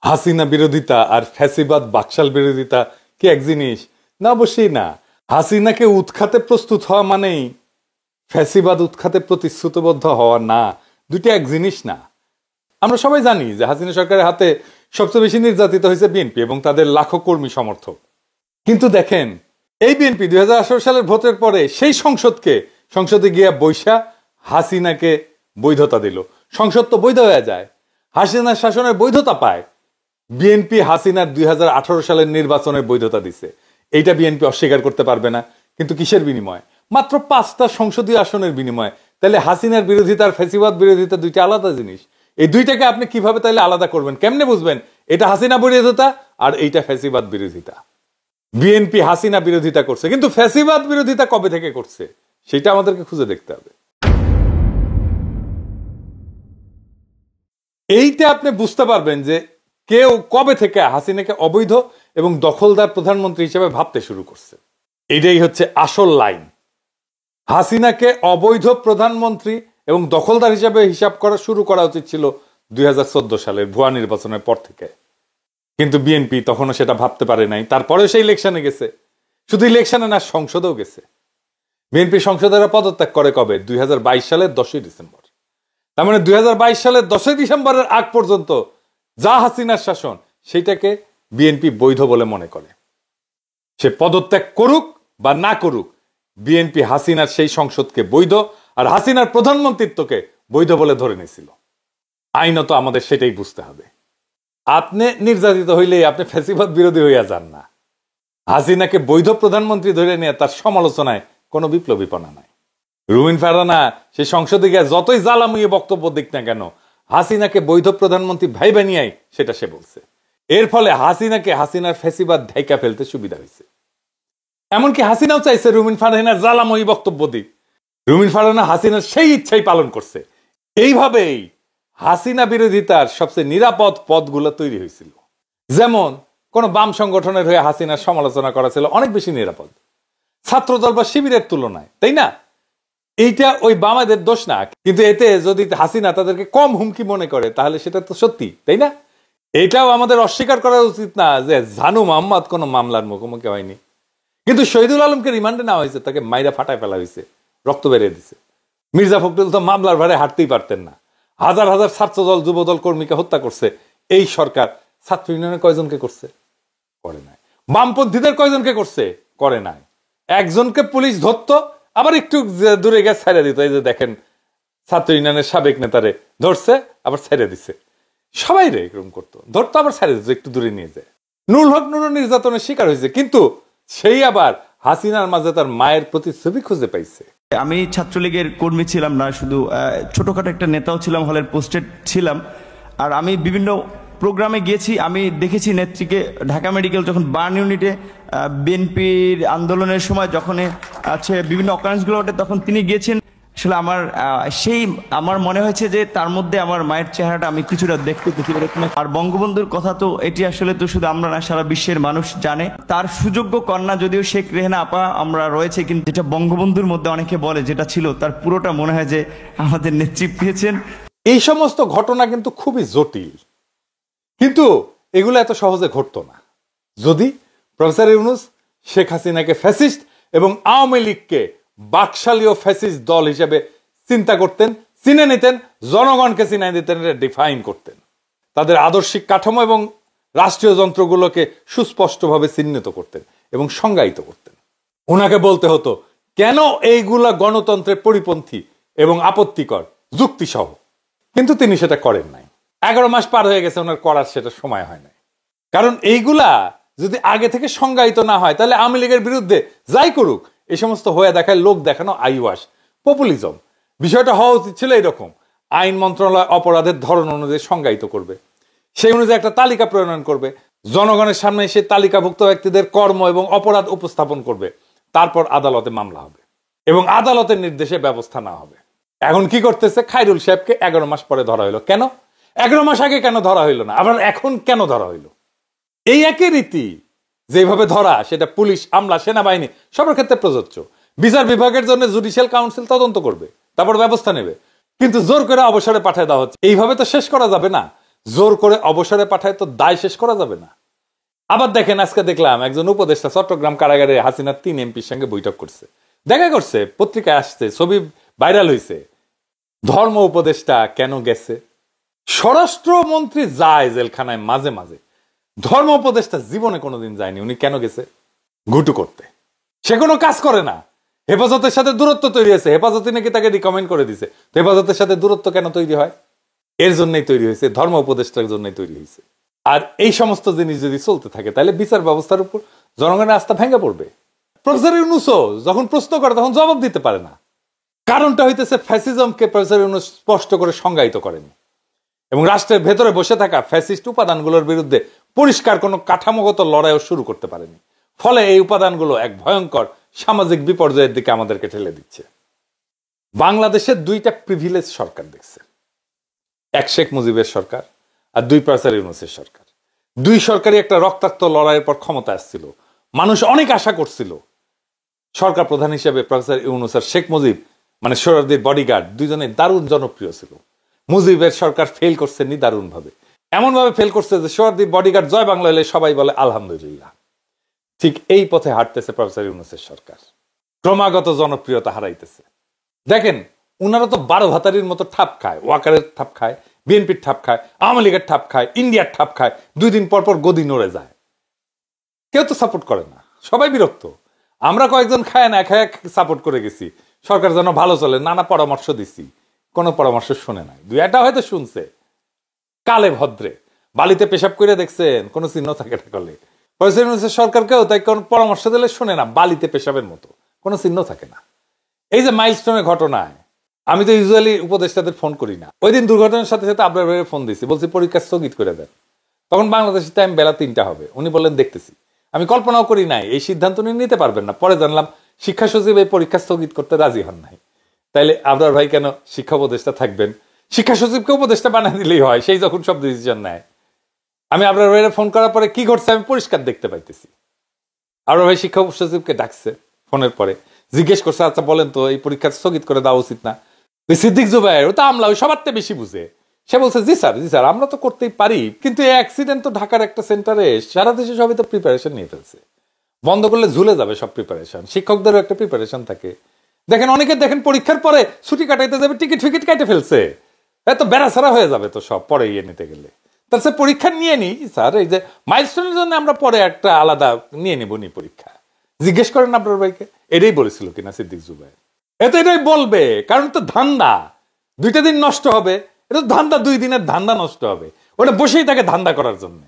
হাসিনা বিরোধিতা আর ফ্যাসিবাদ বাকশাল বিরোধিতা কি এক জিনিস? না, অবশ্যই না। হাসিনাকে উৎখাতে প্রস্তুত হওয়া মানেই ফ্যাসিবাদ উৎখাতে প্রতিশ্রুতিবদ্ধ হওয়া না, দুইটা এক জিনিস না। আমরা সবাই জানি যে হাসিনা সরকারের হাতে সবচেয়ে বেশি নির্যাতিত হয়েছে বিএনপি এবং তাদের লাখো কর্মী সমর্থক। কিন্তু দেখেন, এই বিএনপি 2018 সালের ভোটের পরে সেই সংসদে গিয়া বৈশা হাসিনাকে বৈধতা দিল। সংসদ তো বৈধ হয়ে যায়, হাসিনার শাসনের বৈধতা পায়। বিএনপি হাসিনার 2018 সালের নির্বাচনের বৈধতা দিছে, এইটা বিএনপি অস্বীকার করতে পারবে না। কিন্তু কিসের বিনিময়ে? মাত্র 5টা সংসদীয় আসনের বিনিময়ে। তাহলে হাসিনার বিরোধিতা আর ফ্যাসিবাদ বিরোধিতা দুইটা আলাদা জিনিস। এই দুইটাকে আপনি কিভাবে তাহলে আলাদা করবেন? কেমনে বুঝবেন এটা হাসিনা বিরোধিতা আর এইটা ফ্যাসিবাদ বিরোধিতা? বিএনপি হাসিনা বিরোধিতা করছে, কিন্তু ফ্যাসিবাদ বিরোধিতা কবে থেকে করছে সেটা আমাদেরকে খুঁজে দেখতে হবে। এইটা আপনি বুঝতে পারবেন যে কেউ কবে থেকে হাসিনাকে অবৈধ এবং দখলদার প্রধানমন্ত্রী হিসেবে ভাবতে শুরু করছে। এটাই হচ্ছে আসল লাইন। হাসিনাকে অবৈধ প্রধানমন্ত্রী এবং দখলদার হিসাবে হিসাব করা শুরু করা উচিত ছিল 2014 সালের ভুয়া নির্বাচনের পর থেকে। কিন্তু বিএনপি তখনও সেটা ভাবতে পারে নাই। তারপরেও সেই ইলেকশনে গেছে। শুধু ইলেকশনে না, সংসদেও গেছে। বিএনপি সংসদেরা পদত্যাগ করে কবে? 2022 সালের 10ই ডিসেম্বর। তার মানে 2022 সালের 10ই ডিসেম্বরের আগ পর্যন্ত যা হাসিনার শাসন, সেইটাকে বিএনপি বৈধ বলে মনে করে। সে পদত্যাগ করুক বা না করুক, বিএনপি হাসিনার সেই সংসদকে বৈধ আর হাসিনার প্রধানমন্ত্রিত্বকে বৈধ বলে ধরে নিয়েছিল। আইনত আমাদের সেটাই বুঝতে হবে। আপনি নির্যাতিত হইলেই আপনি ফ্যাসিবাদ বিরোধী হইয়া যান না। হাসিনাকে বৈধ প্রধানমন্ত্রী ধরে নিয়ে তার সমালোচনায় কোনো বিপ্লবীপনা নাই। রুমিন ফারহানা সেই সংসদে গিয়ে যতই জ্বালাময়ী বক্তব্য দিক না কেন, হাসিনাকে বৈধ প্রধানমন্ত্রী ভাইবা নিয়াই সেটা সে বলছে। এর ফলে হাসিনার ফ্যাসিবাদ ঢাইকা ফেলতে সুবিধা হয়েছে। এমনকি হাসিনাও চাইছে রুমিন ফারহানার জ্বালাময়ী বক্তব্য দিক। রুমিন ফারহানা হাসিনার সেই ইচ্ছাই পালন করছে। এইভাবেই হাসিনা বিরোধিতার সবচেয়ে নিরাপদ পদগুলো তৈরি হয়েছিল। যেমন কোন বাম সংগঠনের হয়ে হাসিনার সমালোচনা করা ছিল অনেক বেশি নিরাপদ ছাত্রদল বা শিবিরের তুলনায়, তাই না? এইটা ওই বামাদের দোষ না, কিন্তু এতে যদি হাসিনা তাদেরকে কম হুমকি মনে করে তাহলে সেটা তো সত্যি, তাই না? এটাও আমাদের অস্বীকার করা উচিত না যে জানু মোহাম্মদ কোন মামলার মুখোমুখি হয়নি, কিন্তু শহীদুল আলমকে রিমান্ডে নেওয়া হয়েছে, তাকে মাইরা ফাটায় ফেলা হয়েছে, রক্ত বেরিয়ে দিছে। মির্জা ফখরুল তো মামলার ভারে হাঁটতেই পারতেন না। হাজার হাজার ছাত্রদল যুবদল কর্মীকে হত্যা করছে এই সরকার। ছাত্র ইউনিয়নের কয়জনকে করছে? করে নাই। বামপন্থীদের কয়জনকে করছে? করে নাই। একজনকে পুলিশ ধরতো, আবার একটু দূরে গিয়ে ছেড়ে দিত। এই যে দেখেন, ছাত্র ইউনিয়নের সাবেক নেতারে ধরছে, আবার ছেড়ে দিছে। সবাই রে এরকম করতো, ধরতো আবার ছেড়ে দিত, একটু দূরে নিয়ে যায়। নুরুল হক নুরু নির্যাতনের শিকার হয়েছে, কিন্তু সেই আবার হাসিনার মাঝে তার মায়ের প্রতি ছবি খুঁজে পাইছে। আমি ছাত্রলীগের কর্মী ছিলাম না, শুধু ছোটখাটো একটা নেতাও ছিলাম, হলের পোস্টেড ছিলাম। আর আমি বিভিন্ন প্রোগ্রামে গিয়েছি, আমি দেখেছি নেত্রীকে ঢাকা মেডিকেল যখন বার্ন ইউনিটে বিএনপির আন্দোলনের সময় যখন আছে বিভিন্ন অকারেন্সগুলো ওঠে, তখন তিনি গিয়েছেন। আসলে আমার মনে হয়েছে যে তার মধ্যে আমার মায়ের চেহারাটা আমি কিছুটা দেখতে পেয়েছি। আর বঙ্গবন্ধুর কথা তো এটি আসলে তো শুধু আমরা না, সারা বিশ্বের মানুষ জানে। তার সুযোগ্য কন্যা যদিও শেখ রেহেনা আপা আমরা রয়েছে, কিন্তু যেটা বঙ্গবন্ধুর মধ্যে অনেকে বলে যেটা ছিল, তার পুরোটা মনে হয় যে আমাদের নেত্রী পেয়েছেন। এই সমস্ত ঘটনা কিন্তু খুবই জটিল, কিন্তু এগুলো এত সহজে ঘটতো না যদি প্রফেসর ইউনূস শেখ হাসিনাকে ফ্যাসিস্ট এবং আওয়ামী লীগকে বাকশালীয় ফ্যাসিস্ট দল হিসেবে চিন্তা করতেন, চিনে নিতেন, জনগণকে চিনে দিতেন, ডিফাইন করতেন, তাদের আদর্শিক কাঠামো এবং রাষ্ট্রীয় যন্ত্রগুলোকে সুস্পষ্টভাবে চিহ্নিত করতেন এবং সংজ্ঞায়িত করতেন। ওনাকে বলতে হতো কেন এইগুলা গণতন্ত্রের পরিপন্থী এবং আপত্তিকর যুক্তিসহ, কিন্তু তিনি সেটা করেন নাই। 11 মাস পার হয়ে গেছে, ওনার করার সেটা সময় হয় নাই। কারণ এইগুলা যদি আগে থেকে সংজ্ঞায়িত না হয়, তাহলে আওয়ামী লীগের বিরুদ্ধে যাই করুক, এই সমস্ত হয়ে দেখায় লোক দেখানো আইওয়াস, পপুলিজম। বিষয়টা হওয়া উচিত ছিল এরকম: আইন মন্ত্রণালয় অপরাধের ধরন অনুযায়ী সংজ্ঞায়িত করবে, সেই অনুযায়ী একটা তালিকা প্রণয়ন করবে, জনগণের সামনে সেই তালিকাভুক্ত ব্যক্তিদের কর্ম এবং অপরাধ উপস্থাপন করবে, তারপর আদালতে মামলা হবে এবং আদালতের নির্দেশে ব্যবস্থা নেওয়া হবে। এখন কি করতেছে? খায়রুল সাহেবকে 11 মাস পরে ধরা হইলো। কেন 11 মাস আগে কেন ধরা হইল না? আবার এখন কেন ধরা হইল? এই একই রীতি যেভাবে ধরা, সেটা পুলিশ, আমলা, সেনাবাহিনী সবার ক্ষেত্রে প্রযোজ্য। বিচার বিভাগের জন্য জুডিশিয়াল কাউন্সিল তদন্ত করবে, তারপর ব্যবস্থা নেবে, কিন্তু জোর করে অবসরে পাঠিয়ে দেওয়া হচ্ছে। এইভাবে তো শেষ করা যাবে না। জোর করে অবসরে পাঠায় তো দায় শেষ করা যাবে না। আবার দেখেন, আজকে দেখলাম একজন উপদেষ্টা চট্টগ্রাম কারাগারে হাসিনার 3 এমপির সঙ্গে বৈঠক করছে, দেখা করছে, পত্রিকায় আসছে, ছবি ভাইরাল হয়েছে। ধর্ম উপদেষ্টা কেন গেছে? স্বরাষ্ট্রমন্ত্রী যায় জেলখানায় মাঝে মাঝে, ধর্ম উপদেষ্টা জীবনে কোনোদিন যায়নি। উনি কেন গেছে? ঘুটু করতে। সে কোনো কাজ করে না। হেফাজতের সাথে দূরত্ব তৈরি হয়েছে, হেফাজতে নাকি তাকে রিকমেন্ড করে দিছে। হেফাজতের সাথে দূরত্ব কেন তৈরি হয়? এর জন্যই তৈরি হয়েছে, ধর্ম উপদেষ্টার জন্যই তৈরি হয়েছে। আর এই সমস্ত জিনিস যদি চলতে থাকে তাহলে বিচার ব্যবস্থার উপর জনগণের আস্থা ভেঙে পড়বে। প্রফেসর ইউনূসও যখন প্রশ্ন করে তখন জবাব দিতে পারে না। কারণটা হইতেছে ফ্যাসিজমকে প্রফেসর ইউনূস স্পষ্ট করে সংজ্ঞায়িত করেনি এবং রাষ্ট্রের ভেতরে বসে থাকা ফ্যাসিস্ট উপাদানগুলোর বিরুদ্ধে পরিষ্কার কোনো কাঠামোগত লড়াইও শুরু করতে পারেনি। ফলে এই উপাদানগুলো এক ভয়ঙ্কর সামাজিক বিপর্যয়ের দিকে আমাদেরকে ঠেলে দিচ্ছে। বাংলাদেশের 2টা প্রিভিলেজ সরকার দেখছে, এক শেখ মুজিবের সরকার আর 2 প্রফেসর ইউনূসের সরকার। 2 সরকারই একটা রক্তাক্ত লড়াইয়ের পর ক্ষমতা আসছিল। মানুষ অনেক আশা করছিল সরকার প্রধান হিসেবে প্রফেসর ইউনূস আর শেখ মুজিব মানে সোহরাওয়ার্দীর বডিগার্ড দুজনে দারুণ জনপ্রিয় ছিল। মুজিবের সরকার ফেল করছে দারুণ ভাবে, এমন ভাবে ফেল করছে যে সোহরাওয়ার্দীর বডিগার্ড জয় বাংলা হলে সবাই বলে আলহামদুলিল্লাহ। ঠিক এই পথে হাঁটতেছে প্রফেসর ইউনূসের সরকার, ক্রমাগত জনপ্রিয়তা হারাইতেছে। দেখেন, উনারা তো 12 ভাতারির মতো ঠাপ খায়, ওয়াকারের ঠাপ খায়, বিএনপির ঠাপ খায়, আওয়ামী লীগের ঠাপ খায়, ইন্ডিয়ার ঠাপ খায়, 2 দিন পর পর গদি নড়ে যায়। কেউ তো সাপোর্ট করে না, সবাই বিরক্ত। আমরা কয়েকজন খায় না খায় সাপোর্ট করে গেছি, সরকার যেন ভালো চলে, নানা পরামর্শ দিছি, কোনো পরামর্শ শুনে নাই। 2-একটা হয়তো শুনছে, কালে ভদ্রে। বালিতে পেশাব করে দেখছেন, কোনো চিহ্ন থাকে না কলে। প্রফেসর ইউনূসের সরকারকেও তাই কোন পরামর্শ দিলে শুনে না, বালিতে পেশাবের মতো, কোনো চিহ্ন থাকে না। এই যে মাইলস্টোনের ঘটনায় আমি তো ইউজুয়ালি উপদেষ্টাদের ফোন করি না। ওই দিন দুর্ঘটনার সাথে সাথে আপনার ভাইয়ের ফোন দিছি, বলছি পরীক্ষা স্থগিত করে দেন। তখন বাংলাদেশের টাইম বেলা 3টা হবে, উনি বললেন দেখতেছি। আমি কল্পনাও করি নাই এই সিদ্ধান্ত উনি নিতে পারবেন না। পরে জানলাম শিক্ষা সচিব এই পরীক্ষা স্থগিত করতে রাজি হন নাই। তাইলে আপনার ভাই কেন শিক্ষা উপদেষ্টা থাকবেন? শিক্ষা সচিবকে উপদেষ্টা বানিয়ে দিলেই হয়, সেই যখন সব ডিসিশন নেয়। আমি আপনার ভাইয়ের ফোন করার পরে কি ঘটছে আমি পরিষ্কার দেখতে পাইতেছি। আপনার ভাই শিক্ষা সচিবকে ডাকছে, ফোনের পরে জিজ্ঞেস করছে, আচ্ছা বলেন তো এই পরীক্ষা স্থগিত করে দেওয়া উচিত না? সিদ্দিক জুবায়ের, ও তো আমলা, ওই সবার থেকে বেশি বুঝে, সে বলছে জি স্যার আমরা তো করতেই পারি, কিন্তু এই অ্যাক্সিডেন্ট তো ঢাকার একটা সেন্টারে, সারা দেশে সবাই তো প্রিপারেশন নিয়ে ফেলছে, বন্ধ করলে ঝুলে যাবে সব প্রিপারেশন। শিক্ষকদেরও একটা প্রিপারেশন থাকে। দেখেন অনেকে দেখেন পরীক্ষার পরে ছুটি কাটাইতে যাবে, টিকিট ফিকিট কাটে ফেলছে, এত বেড়াছাড়া হয়ে যাবে তো সব, পরে ইয়ে নিতে গেলে। তার সে পরীক্ষা নিয়ে নি স্যার, এই যে মাইলস্টোনের জন্য আমরা পরে একটা আলাদা নিয়ে নিব নি পরীক্ষা, জিজ্ঞেস করেন আপনার ভাইকে। এটাই বলেছিল কিনা সিদ্দিক জুবায়ের? এটাই বলবে, কারণ তো ধান্দা, 2টা দিন নষ্ট হবে, এটা ধান্দা, 2 দিনের ধান্দা নষ্ট হবে, ওটা বসেই থাকে ধান্দা করার জন্য।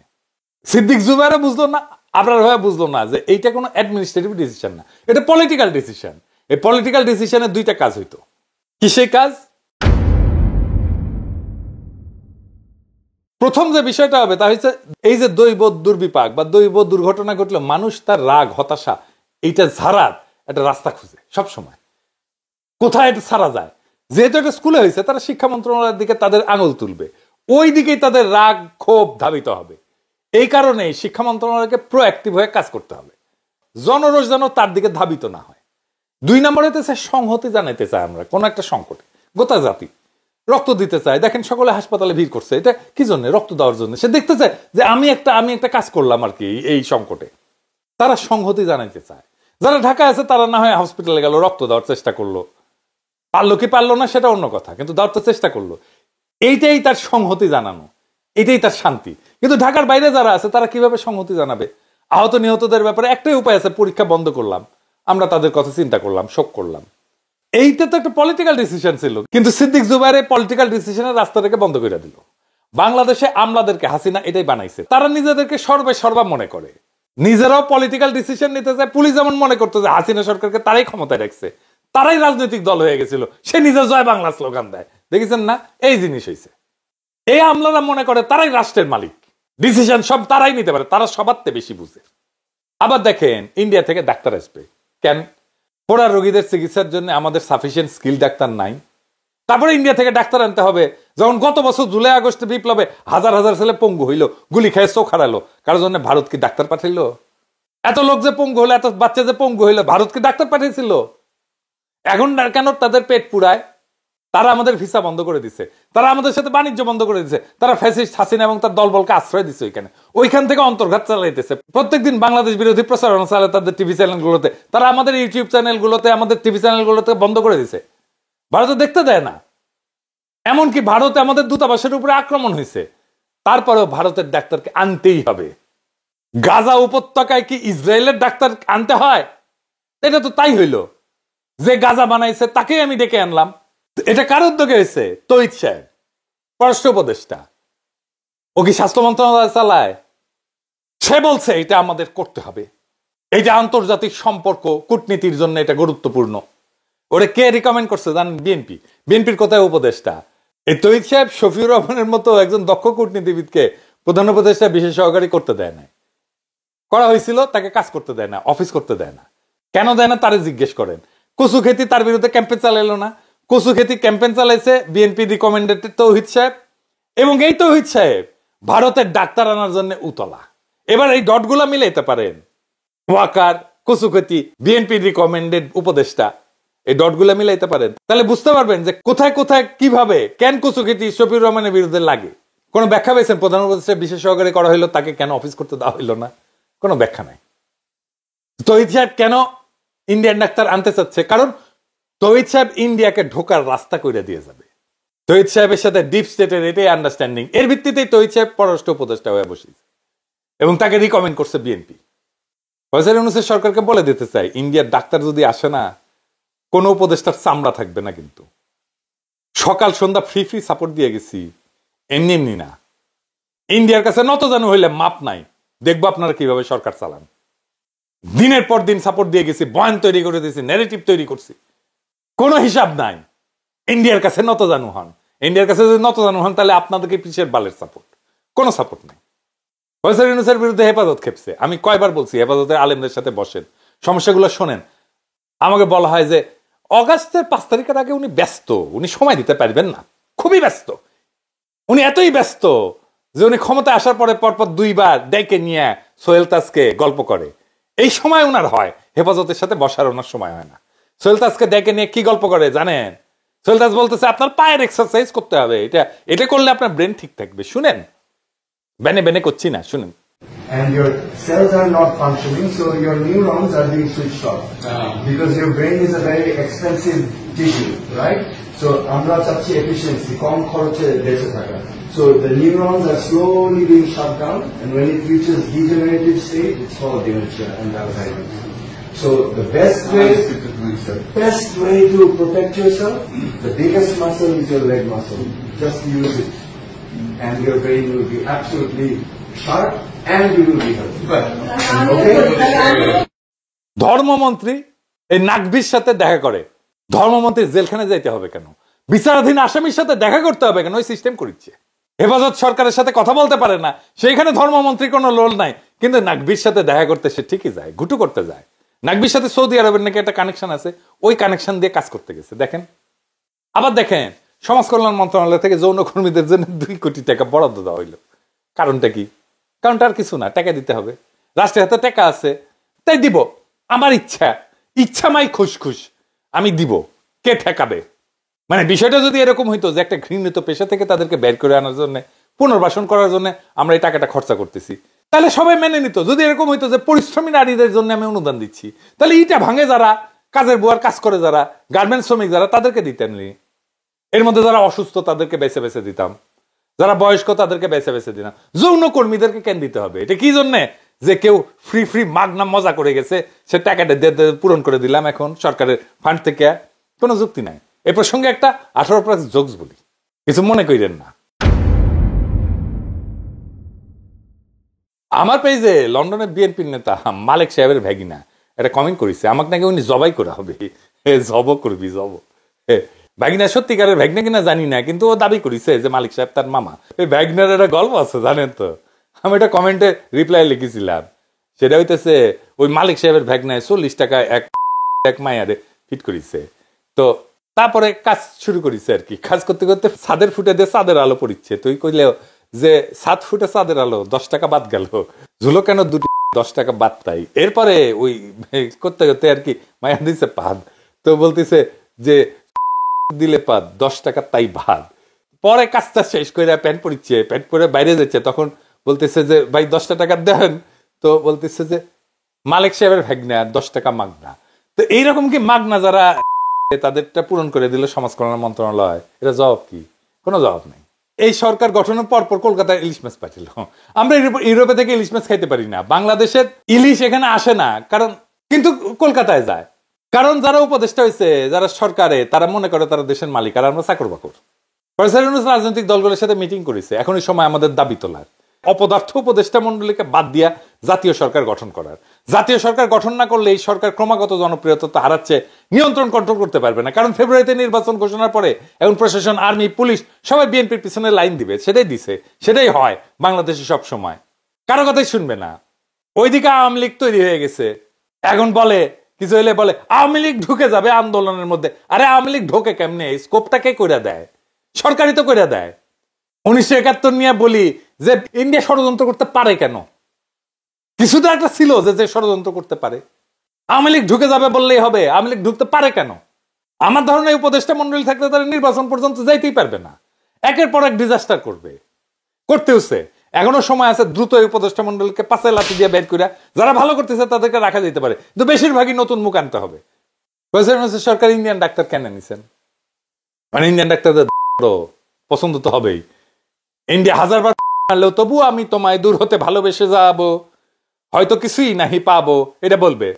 সিদ্দিক জুবায়ের বুঝলো না, আপনার ভাই বুঝলো না যে এইটা কোনো অ্যাডমিনিস্ট্রেটিভ ডিসিশন না, এটা পলিটিক্যাল ডিসিশন। এই পলিটিক্যাল ডিসিশনে 2টা কাজ হইতো। কি সেই কাজ? প্রথম যে বিষয়টা হবে তা হচ্ছে এই যে দৈব দুর্বিপাক বা দৈব দুর্ঘটনা ঘটলে মানুষ তার রাগ হতাশা এইটা ছাড়ার একটা রাস্তা খুঁজে সব সময়, কোথায় এটা ছাড়া যায়। যেহেতু এটা স্কুলে হয়েছে, তারা শিক্ষা মন্ত্রণালয়ের দিকে তাদের আঙুল তুলবে, ওই দিকেই তাদের রাগ ক্ষোভ ধাবিত হবে। এই কারণে শিক্ষা মন্ত্রণালয়কে প্রোঅ্যাক্টিভ হয়ে কাজ করতে হবে, জনরোষ যেন তার দিকে ধাবিত না হয়। 2 নম্বর হইতেছে সংহতি জানাইতে চাই আমরা কোন একটা সংকটে, গোটা জাতি রক্ত দিতে চায়। দেখেন সকলে হাসপাতালে ভিড় করছে, এটা কি জন্য? রক্ত দেওয়ার জন্য। সে দেখতে চায় যে আমি একটা কাজ করলাম আর কি এই সংকটে। তারা সংহতি জানাইতে চায়। যারা ঢাকা আছে তারা না হয় হসপিটালে গেল, রক্ত দেওয়ার চেষ্টা করলো, পারলো কি পারলো না সেটা অন্য কথা, কিন্তু দেওয়ার তো চেষ্টা করলো। এইটাই তার সংহতি জানানো, এটাই তার শান্তি। কিন্তু ঢাকার বাইরে যারা আছে তারা কিভাবে সংহতি জানাবে? আহত নিহতদের ব্যাপারে একটাই উপায় আছে, পরীক্ষা বন্ধ করলাম, আমরা তাদের কথা চিন্তা করলাম, শোক করলাম। এইটা তো একটা পলিটিক্যাল ডিসিশন ছিল, কিন্তু সিদ্দিক জুবায়ের এই পলিটিক্যাল ডিসিশনের রাস্তাটাকে বন্ধ করে দিল। বাংলাদেশে আমলাদেরকে হাসিনা এটাই বানাইছে, তারা নিজেদেরকে সর্বা মনে করে, নিজেরাও পলিটিক্যাল ডিসিশন নিতে চায়। পুলিশ যেমন মনে করতো যে হাসিনা সরকারকে তারাই ক্ষমতায় রাখছে, তারাই রাজনৈতিক দল হয়ে গেছিল, সে নিজে জয় বাংলা স্লোগান দেয়, দেখেছেন না? এই জিনিস হয়েছে। এই আমলারা মনে করে তারাই রাষ্ট্রের মালিক, ডিসিশন সব তারাই নিতে পারে, তারা সবার থেকে বেশি বুঝে। আবার দেখেন ইন্ডিয়া থেকে ডাক্তার আসবে কেন? পোড়া রোগীদের চিকিৎসার জন্য আমাদের সাফিসিয়েন্ট স্কিল ডাক্তার নাই। তারপরে ইন্ডিয়া থেকে ডাক্তার আনতে হবে, যখন গত বছর জুলাই আগস্টে বিপ্লবে হাজার হাজার ছেলে পঙ্গু হইলো, গুলি খেয়ে চোখ হারালো, কারোর জন্য ভারত কি ডাক্তার পাঠাইলো? এত লোক যে পঙ্গু হলো, এত বাচ্চা যে পঙ্গু হইলো, ভারত কি ডাক্তার পাঠিয়েছিল? এখন কেন তাদের পেট পুরায়? তারা আমাদের ভিসা বন্ধ করে দিছে, তারা আমাদের সাথে বাণিজ্য বন্ধ করে দিছে, তারা ফ্যাসিস্ট হাসিনা এবং তার দলবলকে আশ্রয় দিচ্ছে ওইখান থেকে অন্তর্ঘাত চালাইতেছে। প্রত্যেকদিন বাংলাদেশ বিরোধী প্রচারণা চালায় তাদের টিভি চ্যানেলগুলোতে, তারা আমাদের ইউটিউব চ্যানেলগুলোতে, আমাদের টিভি চ্যানেলগুলোতে বন্ধ করে দিছে। ভারতে দেখতে দেয় না। এমনকি ভারতে আমাদের দূতাবাসের উপরে আক্রমণ হয়েছে, তারপরেও ভারতের ডাক্তারকে আনতেই হবে। গাজা উপত্যকায় কি ইসরায়েলের ডাক্তার আনতে হয়? এটা তো তাই হইল, যে গাজা বানাইছে তাকেই আমি ডেকে আনলাম। এটা কার উদ্যোগে হয়েছে? তৌহিদ সাহেব, পররাষ্ট্র উপদেষ্টা। ও কি স্বাস্থ্য মন্ত্রণালয় চালায়? সে বলছে এটা আমাদের করতে হবে, এটা আন্তর্জাতিক সম্পর্ক কূটনীতির জন্য এটা গুরুত্বপূর্ণ। ওরে কে রিকমেন্ড করছে জানেন? বিএনপি। বিএনপির কোথায় উপদেষ্টা? এই তৌহিদ সাহেব শফিউর রহমানের মতো একজন দক্ষ কূটনীতিবিদকে প্রধান উপদেষ্টা বিশেষ সহকারী করতে দেয় না। করা হয়েছিল, তাকে কাজ করতে দেয় না, অফিস করতে দেয় না। কেন দেয় না তারে জিজ্ঞেস করেন। কচু খেতি তার বিরুদ্ধে ক্যাম্পেন চালাইলো না। কচু খেতি ক্যাম্পেন চালাইছে বিএনপি রিকমেন্ডেড তৌহিদ সাহেব, এবং এই তৌহিদ সাহেব ভারতের ডাক্তার আনার জন্য উতলা। এবার এই ডটগুলা মিলাইতে পারেন, ওয়াকার, কচু খেতি, বিএনপি রিকমেন্ডেড উপদেষ্টা, এই ডটগুলা মিলাইতে পারেন, তাহলে বুঝতে পারবেন যে কোথায় কোথায় কিভাবে কেন কচু খেতি শফিউর রহমানের বিরুদ্ধে লাগে। কোনো ব্যাখ্যা পেয়েছেন? প্রধান উপদেষ্টা বিশেষ সহকারী করা হইলো, তাকে কেন অফিস করতে দেওয়া হইলো না? কোনো ব্যাখ্যা নাই। তৌহিদ সাহেব কেন ইন্ডিয়ান ডাক্তার আনতে চাচ্ছে? কারণ তৌহিদ সাহেব ইন্ডিয়াকে ঢোকার রাস্তা করে দিয়ে যাবে। তৌহিদ সাহেবের সাথে ডিপ স্টেটের এটাই আন্ডারস্ট্যান্ডিং। এর ভিত্তিতেই তৌহিদ সাহেব পররাষ্ট্র উপদেষ্টা হয়ে বসেছে এবং তাকে রিকমেন্ড করছে বিএনপি। ফয়সাল ইউনূসের সরকারকে বলে দিতে চাই, ইন্ডিয়ার ডাক্তার যদি আসে না, কোন উপদেষ্টার চামড়া থাকবে না। কিন্তু সকাল সন্ধ্যা ফ্রি ফ্রি সাপোর্ট দিয়ে গেছি, এমনি এমনি না। ইন্ডিয়ার কাছে নত জানু হইলে মাপ নাই। দেখবো আপনারা কিভাবে সরকার চালান। দিনের পর দিন সাপোর্ট দিয়ে গেছি, বয়ান তৈরি করে দিয়েছি, ন্যারেটিভ তৈরি করছি, কোনো হিসাব নাই। ইন্ডিয়ার কাছে নত জানু হন। ইন্ডিয়ার কাছে যদি নত জানু হন, তাহলে আপনাদেরকে পিছের বালের সাপোর্ট, কোনো সাপোর্ট নাই। ফয়সাল ইউনূসের বিরুদ্ধে হেফাজত খেপছে। আমি কয়বার বলছি হেফাজতের আলেমদের সাথে বসেন, সমস্যাগুলো শোনেন। আমাকে বলা হয় যে অগাস্টের 5 তারিখের আগে উনি ব্যস্ত, উনি সময় দিতে পারবেন না, খুবই ব্যস্ত। উনি এতই ব্যস্ত যে উনি ক্ষমতায় আসার পরে পরপর 2 বার ডেকে নিয়ে সোহেল তাজকে গল্প করে। এই সময় ওনার হয়, হেফাজতের সাথে বসার ওনার সময় হয় না। সোহেল তাজকে ডেকে নিয়ে কি গল্প করে জানেন? সোহেল তাজ বলতেছে আপনার পায়ের এক্সারসাইজ করতে হবে, এটা করলে আপনার ব্রেন ঠিক থাকবে। শুনেন, বেনে বেনে করছি না, শুনেন। And your cells are not functioning, so your neurons are being switched off. Because your brain is a very expensive tissue, right? So আমরা চাচ্ছি efficiency, কম খরচে বেঁচে থাকা. So the neurons are slowly being shut down, and when it reaches degenerative state, it's called dementia and Alzheimer's. So the best way to protect yourself, the biggest muscle is your leg muscle. Just use it, and your brain will be absolutely sharp, and you will be healthy. Okay? ধর্মমন্ত্রী এই নাকভির সাথে দেখা করে। ধর্মমন্ত্রী জেলখানে যাইতে হবে কেন? বিচারাধীন আসামির সাথে দেখা করতে হবে কেন? ওই সিস্টেম করিচ্ছে। হেফাজত সরকারের সাথে কথা বলতে পারে না, সেইখানে ধর্মমন্ত্রী কোনো লোল নাই, কিন্তু নাকভির সাথে দেখা করতে সে ঠিকই যায়, ঘুটু করতে যায়। নাকভির সাথে সৌদি আরবের নাকি একটা কানেকশন আছে, ওই কানেকশন দিয়ে কাজ করতে গেছে। দেখেন, আবার দেখেন, সমাজ কল্যাণ মন্ত্রণালয় থেকে যৌনকর্মীদের জন্য 2 কোটি টাকা বরাদ্দ দেওয়া হইল। কারণটা কি? কারণটা আর কিছু না, টাকা দিতে হবে। রাষ্ট্রের হাতে টাকা আছে, তাই দিব। আমার ইচ্ছা মাই খুশ, আমি দিব, কে ঠেকাবে? মানে বিষয়টা যদি এরকম হইতো যে একটা ঘৃণিত পেশা থেকে তাদেরকে বের করে আনার জন্য, পুনর্বাসন করার জন্য আমরা এই টাকাটা খরচা করতেছি, তাহলে সবাই মেনে নিত। যদি এরকম হইতো যে পরিশ্রমী নারীদের জন্য আমি অনুদান দিচ্ছি, তাহলে ইটা ভাঙে যারা, কাজের বুয়ার কাজ করে যারা, গার্মেন্টস শ্রমিক যারা, তাদেরকে দিতেন। এর মধ্যে যারা অসুস্থ তাদেরকে বেছে বেছে দিতাম, যারা বয়স্ক তাদেরকে বেছে বেছে দিতাম। যৌন কর্মীদেরকে কেন দিতে হবে? এটা কি জন্য যে কেউ ফ্রি মাগনা মজা করে গেছে, সে টাকাটা পূরণ করে দিলাম এখন সরকারের ফান্ড থেকে? কোনো যুক্তি নাই। এ প্রসঙ্গে একটা 18+ জোকস বলি, কিছু মনে করেন না। আমার পেজে লন্ডনের বিএনপির নেতা মালিক সাহেবের ভ্যাগিনা এটা কমেন্ট করেছে, আমাকে নাকি উনি জবাই করা হবে। জব করবি, জব। ভ্যাগিনা সত্যিকারের ভ্যাগনা কিনা জানি না, কিন্তু ও দাবি করেছে যে মালিক সাহেব তার মামা। এই ভ্যাগনার একটা গল্প আছে জানেন তো? আমি এটা কমেন্টে রিপ্লাই লিখেছিলাম, সেটা হইতেছে ওই মালিক সাহেবের ভ্যাগনায় 40 টাকায় এক মায়ারে ফিট করেছে। তো তারপরে কাজ শুরু করেছে আর কি। কাজ করতে করতে ছাদের ফুটে দিয়ে চাঁদের আলো পড়িচ্ছে। তুই কইলেও যে 7 ফুটে চাঁদের আলো, 10 টাকা বাদ গেল, ঝুলো কেন 2টি, 10 টাকা বাদ তাই। এরপরে ওই করতে করতে আর কি মায়া দিছে পাদ। তো বলতেছে যে দিলে পাত 10 টাকা তাই ভাত। পরে কাজটা শেষ করে প্যান্ট পরিচ্ছে, প্যান্ট পরে বাইরে যাচ্ছে, তখন বলতেছে যে ভাই 10 টাকা দেন, তো বলতেছে যে মালিক সাহেবের ভাগনা 10 টাকা মাগনা। তো এইরকম কি মাগনা যারা তাদেরটা পূরণ করে দিল সমাজ কল্যাণ মন্ত্রণালয়, এটা জবাব কি? কোনো জবাব নেই। এই সরকার গঠনের পর কলকাতায় ইলিশ মাছ পাঠিল। আমরা ইউরোপে থেকে ইলিশ মাছ খাইতে পারি না, বাংলাদেশের ইলিশ এখানে আসে না, কারণ কিন্তু কলকাতায় যায়। কারণ যারা উপদেষ্টা হয়েছে, যারা সরকারে, তারা মনে করে তারা দেশের মালিক, আর আমরা চাকর বাকর। রাজনৈতিক দলগুলোর সাথে মিটিং করেছে, এখন এই সময় আমাদের দাবি তোলার, অপদার্থ উপদেষ্টা মন্ডলীকে বাদ দিয়া জাতীয় সরকার গঠন করার। জাতীয় সরকার গঠন না করলে এই সরকার ক্রমাগত জনপ্রিয়তা হারাচ্ছে, নিয়ন্ত্রণ কন্ট্রোল করতে পারবে না। কারণ ফেব্রুয়ারিতে নির্বাচন ঘোষণার পরে এখন প্রশাসন, আর্মি, পুলিশ সবাই বিএনপির পিছনে লাইন দিবে, সেটাই দিছে, সেটাই হয় বাংলাদেশে সব সময়। কারো কথাই শুনবে না। ওইদিকে আওয়ামী লীগ তৈরি হয়ে গেছে, এখন বলে কিছু হইলে বলে আওয়ামী লীগ ঢুকে যাবে আন্দোলনের মধ্যে। আরে আওয়ামী লীগ ঢোকে কেমনে? স্কোপটা কে কইরা দেয়? সরকারই তো কইরা দেয়। 1971 নিয়ে বলি যে ইন্ডিয়া ষড়যন্ত্র করতে পারে কেন? কিছু তো একটা ছিল যে ষড়যন্ত্র করতে পারে। আওয়ামী লীগ ঢুকে যাবে বললেই হবে? আওয়ামী লীগ ঢুকতে পারে কেন? আমার ধারণা এই উপদেষ্টা মন্ডলী থাকলে তারা নির্বাচন পর্যন্ত যাইতেই পারবে না, একের পর এক ডিজাস্টার করবে, করতেওছে। এখনো সময় আছে, দ্রুত এই উপদেষ্টা মন্ডলীকে পাশে লাঠি দিয়ে বের করে যারা ভালো করতেছে তাদেরকে রাখা যেতে পারে, কিন্তু বেশিরভাগই নতুন মুখ আনতে হবে। সরকার ইন্ডিয়ান ডাক্তার কেন নিছেন? মানে ইন্ডিয়ান ডাক্তারদের পছন্দ তো হবেই। ইন্ডিয়া 1000 বার আনলেও তবু আমি তোমায় দূর হতে ভালোবেসে যাবো, হয়তো কিছুই নাহি পাবো, এটা বলবে।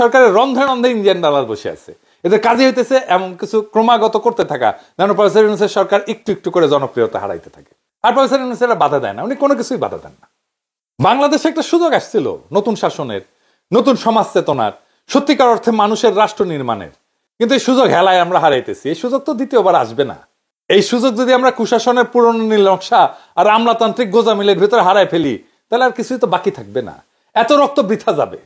সরকারের রন্ধে রন্ধে ইন্ডিয়ান ডলার বসে আছে, এদের কাজে হইতেছে এমন কিছু ক্রমাগত করতে থাকা, যেন প্রফেসর সরকার একটু একটু করে জনপ্রিয়তা হারাইতে থাকে। আর প্রফেসর বাধা দেয় না, উনি কোনো কিছুই বাধা দেন না। বাংলাদেশে একটা সুযোগ আসছিল নতুন শাসনের, নতুন সমাজ চেতনার, সত্যিকার অর্থে মানুষের রাষ্ট্র নির্মাণের, কিন্তু এই সুযোগ হেলায় আমরা হারাইতেছি। এই সুযোগ তো দ্বিতীয়বার আসবে না। এই সুযোগ যদি আমরা কুশাসনের পুরনো নীল নকশা আর আমলাতান্ত্রিক গোজামিলের ভিতরে হারাই ফেলি, তাহলে আর কিছুই তো বাকি থাকবে না। এত রক্ত বৃথা যাবে,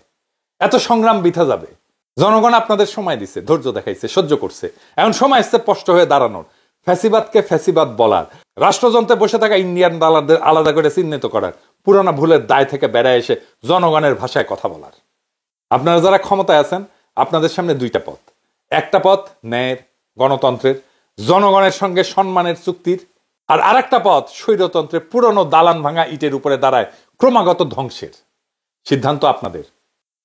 এত সংগ্রাম বৃথা যাবে। জনগণ আপনাদের সময় দিচ্ছে, ধৈর্য দেখাইছে, সহ্য করছে। এখন সময় আসছে স্পষ্ট হয়ে দাঁড়ানোর, ফ্যাসিবাদকে ফ্যাসিবাদ বলার, রাষ্ট্রযন্ত্রে বসে থাকা ইন্ডিয়ান ডলারদের আলাদা করে চিহ্নিত করার, পুরানা ভুলের দায় থেকে বেড়ায় এসে জনগণের ভাষায় কথা বলার। আপনারা যারা ক্ষমতায় আছেন, আপনাদের সামনে দুইটা পথ। একটা পথ ন্যায়ের, গণতন্ত্রের, জনগণের সঙ্গে সম্মানের চুক্তির, আর আরেকটা পথ স্বৈরতন্ত্রের, পুরনো দালান ভাঙা ইটের উপরে দাঁড়ায় ক্রমাগত ধ্বংসের। সিদ্ধান্ত আপনাদের।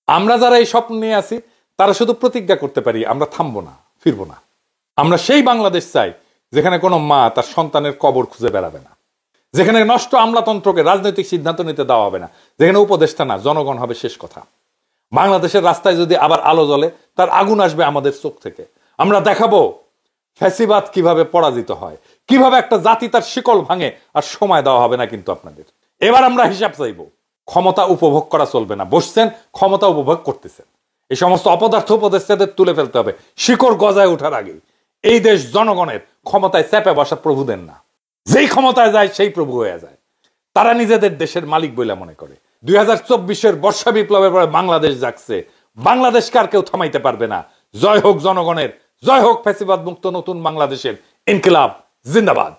আমরা যারা এই স্বপ্ন নিয়ে আছি তারা শুধু প্রতিজ্ঞা করতে পারি, আমরা থামবো না, ফিরবো না। আমরা সেই বাংলাদেশ চাই যেখানে কোনো মা তার সন্তানের কবর খুঁজে বেড়াবে না, যেখানে নষ্ট আমলাতন্ত্রকে রাজনৈতিক সিদ্ধান্ত নিতে দেওয়া হবে না, যেখানে উপদেষ্টা না জনগণ হবে শেষ কথা। বাংলাদেশের রাস্তায় যদি আবার আলো জ্বলে, তার আগুন আসবে আমাদের চোখ থেকে। আমরা দেখাবো ফ্যাসিবাদ কিভাবে পরাজিত হয়, কিভাবে একটা জাতি তার শিকল ভাঙে, আর সময় দেওয়া হবে না কিন্তু আপনাদের। এবার আমরা হিসাব চাইব। ক্ষমতা উপভোগ করা চলবে না, বসছেন ক্ষমতা উপভোগ করতেছেন। এই সমস্ত অপদার্থ উপদেষ্টাদের তুলে ফেলতে হবে শিকড় গজায় ওঠার আগেই। এই দেশ জনগণের, ক্ষমতায় চেপে বসা প্রভুদের না। যেই ক্ষমতায় যায় সেই প্রভু হয়ে যায়। তারা নিজেদের দেশের মালিক বলে মনে করে। 2024-এর বর্ষা বিপ্লবের পরে বাংলাদেশ জাগছে, বাংলাদেশকে আর কেউ থামাইতে পারবে না। জয় হোক জনগণের, জয় হোক ফ্যাসিবাদ মুক্ত নতুন বাংলাদেশের। ইনকিলাব জিন্দাবাদ।